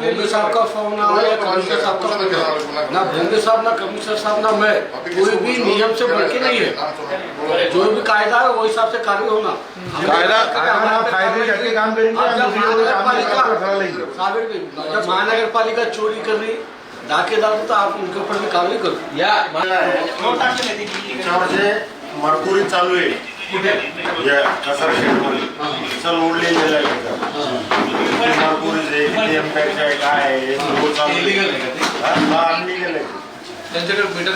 भोंगे साहब का फोन आया, कमिश्नर साहब का फोन आया, ना भोंगे साहब ना कमिश्नर साहब ना मैं, कोई भी नियम से बढ़ के नहीं है। जो भी कायदा है वो हिसाब से कार्य होना। कायदा जब महानगर पालिका चोरी कर रही डाकेदार तो आप उनके ऊपर भी कार्रवाई करो। मरकुरी चालू आहे या कचरा शेडमध्ये चल ओढले गेला मरकुरी किती इम्पॅक्ट आहे काय आहे इलीगल आहे त्यांच्याकडे मीटर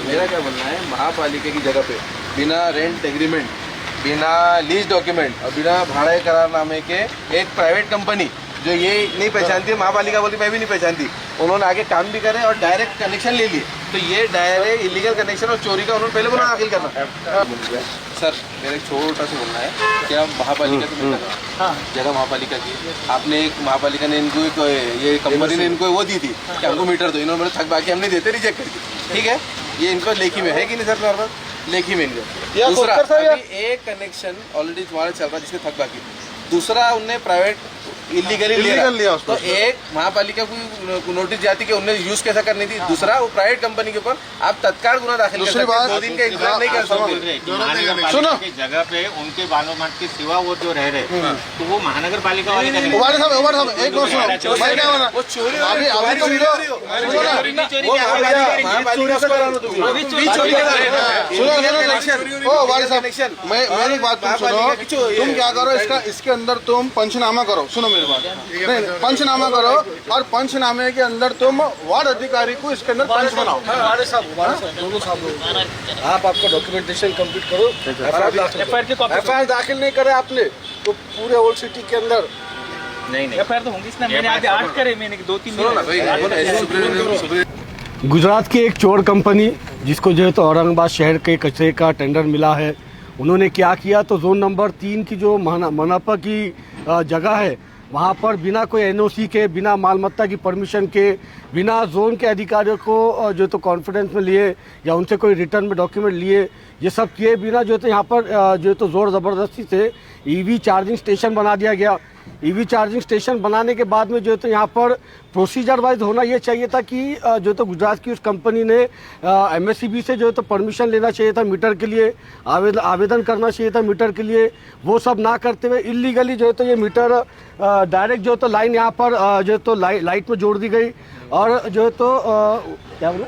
मेरा क्या बोलना है, महापालिका की जगह पे बिना रेंट एग्रीमेंट, बिना लीज डॉक्यूमेंट और बिना भाड़े करारनामे के एक प्राइवेट कंपनी जो ये नहीं पहचानती है, महापालिका बोलती मैं भी नहीं पहचानती, उन्होंने आगे काम भी करे और डायरेक्ट कनेक्शन ले लिए, तो ये डायरेक्ट इलीगल कनेक्शन और चोरी का उन्होंने पहले बोला दाखिल करना। सर मेरा एक छोटा सा बोलना है, क्या महापालिका तो हाँ जगह महापालिका की, आपने एक महापालिका ने इनको ये कंपनी ने इनको वो दी थी कि हमको मीटर दो, इन्होंने थक बाकी हमने देते रिजेक्ट करके, ठीक है, ये इनको लेखी में है कि नहीं सर नॉर्मल लेखी में इनको। दूसरा अभी एक कनेक्शन ऑलरेडी तुम्हारा चल रहा है जिसमें थक बाकी, दूसरा उनने प्राइवेट इलीगली लिया तो एक महापालिका को नोटिस जाती कि उन्हें यूज कैसा करनी थी, दूसरा वो प्राइवेट कंपनी के ऊपर आप तत्काल गुना दाखिल कर सकते हैं, 2 दिन का इंतजार नहीं कर सकते। सुनो जगह पे उनके बानो मठ के सिवा वो जो रह रहे तो वो महानगर पालिका वाले का एक बार सुनो मैं क्या बोला वो चोरी अभी मेरी बात सुनो, तुम क्या करो इसके अंदर तुम पंचनामा करो, सुनो मेरी बात, नहीं पंचनामा करो और पंचनामे के अंदर तुम वार्ड अधिकारी को इसके अंदर पंच बनाओ। दोनों साहब आप आपका डॉक्यूमेंटेशन कंप्लीट करो, एफआईआर दाखिल नहीं करे आपने तो पूरे ओल्ड सिटी के अंदर नहीं एफआईआर तो होंगी ना, मैंने आज 8 करे, मैंने 2-3 गुजरात की एक चोर कंपनी जिसको जो है तो औरंगाबाद शहर के कचरे का टेंडर मिला है, उन्होंने क्या किया तो जोन नंबर 3 की जो मनपा की जगह है वहाँ पर बिना कोई एनओसी के, बिना मालमत्ता की परमिशन के, बिना जोन के अधिकारियों को जो तो कॉन्फिडेंस में लिए या उनसे कोई रिटर्न में डॉक्यूमेंट लिए, ये सब किए बिना जो तो यहाँ पर जो तो ज़ोर ज़बरदस्ती से ईवी चार्जिंग स्टेशन बना दिया गया। ईवी चार्जिंग स्टेशन बनाने के बाद में जो है तो यहाँ पर प्रोसीजर वाइज होना ये चाहिए था कि जो तो गुजरात की उस कंपनी ने एमएससीबी से जो है तो परमिशन लेना चाहिए था मीटर के लिए, आवेदन करना चाहिए था मीटर के लिए, वो सब ना करते हुए इलीगली जो है तो ये मीटर डायरेक्ट जो है तो लाइन यहाँ पर जो है तो लाइट में जोड़ दी गई और जो है तो क्या बोला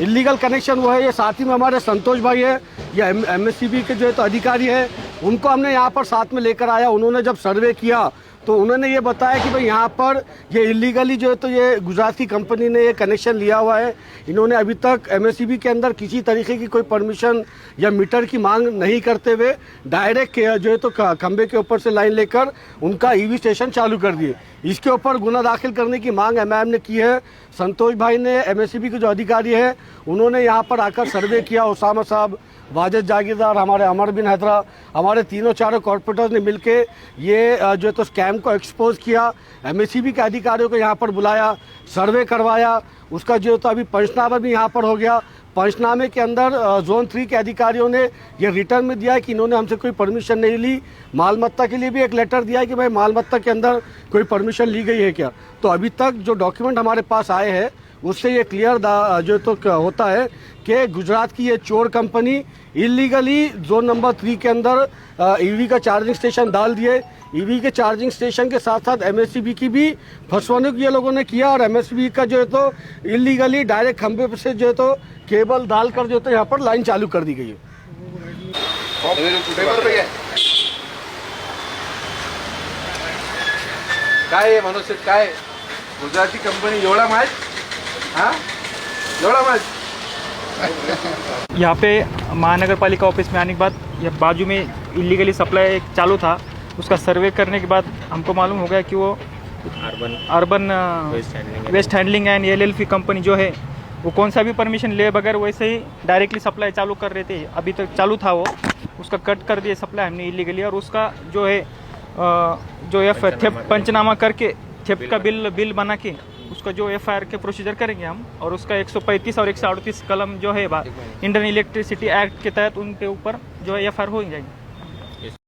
इलीगल कनेक्शन वो है। ये साथ ही में हमारे संतोष भाई है, ये एमएससीबी के जो है तो अधिकारी है, उनको हमने यहाँ पर साथ में लेकर आया। उन्होंने जब सर्वे किया तो उन्होंने ये बताया कि भाई यहाँ पर ये इलीगली जो है तो ये गुजरात की कंपनी ने ये कनेक्शन लिया हुआ है, इन्होंने अभी तक एमएससीबी के अंदर किसी तरीके की कोई परमिशन या मीटर की मांग नहीं करते हुए डायरेक्ट जो है तो खंबे के ऊपर से लाइन लेकर उनका ईवी स्टेशन चालू कर दिए। इसके ऊपर गुना दाखिल करने की मांग एमआईएम ने की है। संतोष भाई ने एमएससीबी के जो अधिकारी है उन्होंने यहाँ पर आकर सर्वे किया, उसामा साहब, वाजिद जागीरदार, हमारे अमर बिन हैदरा, हमारे तीनों चारों कॉर्पोरेटर्स ने मिलके ये जो है तो स्कैम को एक्सपोज किया। एमएससीबी के अधिकारियों को यहाँ पर बुलाया, सर्वे करवाया, उसका जो तो अभी पंचनामा भी यहाँ पर हो गया। पंचनामे के अंदर जोन 3 के अधिकारियों ने ये रिटर्न में दिया है कि इन्होंने हमसे कोई परमिशन नहीं ली। मालमत्ता के लिए भी एक लेटर दिया है कि भाई मालमत्ता के अंदर कोई परमिशन ली गई है क्या। तो अभी तक जो डॉक्यूमेंट हमारे पास आए हैं उससे ये क्लियर जो तो होता है कि गुजरात की ये चोर कंपनी इलीगली जोन नंबर 3 के अंदर ईवी का चार्जिंग स्टेशन डाल दिए। ईवी के चार्जिंग स्टेशन के साथ साथ एमएससीबी की भी फंसवाने ये लोगों ने किया और एमएससीबी का जो है तो इलीगली डायरेक्ट खंबे से जो है तो केबल डालकर जो तो यहाँ पर लाइन चालू कर दी गई है। काय मनुष्य काय गुजराती कंपनी एवढा माहित, हाँ एवढा माहित। यहाँ पे महानगर पालिका ऑफिस में आने के बाद यह बाजू में इलीगली सप्लाई एक चालू था, उसका सर्वे करने के बाद हमको मालूम हो गया कि वो urban waste handling and LLP company जो है वो कौन सा भी परमिशन ले बगैर वैसे ही डायरेक्टली सप्लाई चालू कर रहे थे। अभी तक चालू था वो, उसका कट कर दिया सप्लाई हमने इलीगली, और उसका जो है जो थेफ्ट पंचनामा करके थेफ्ट का बिल बना के उसका जो एफआईआर के प्रोसीजर करेंगे हम, और उसका 135 और 138 कलम जो है इंडियन इलेक्ट्रिसिटी एक्ट के तहत उनके ऊपर जो है एफआईआर हो जाएगी।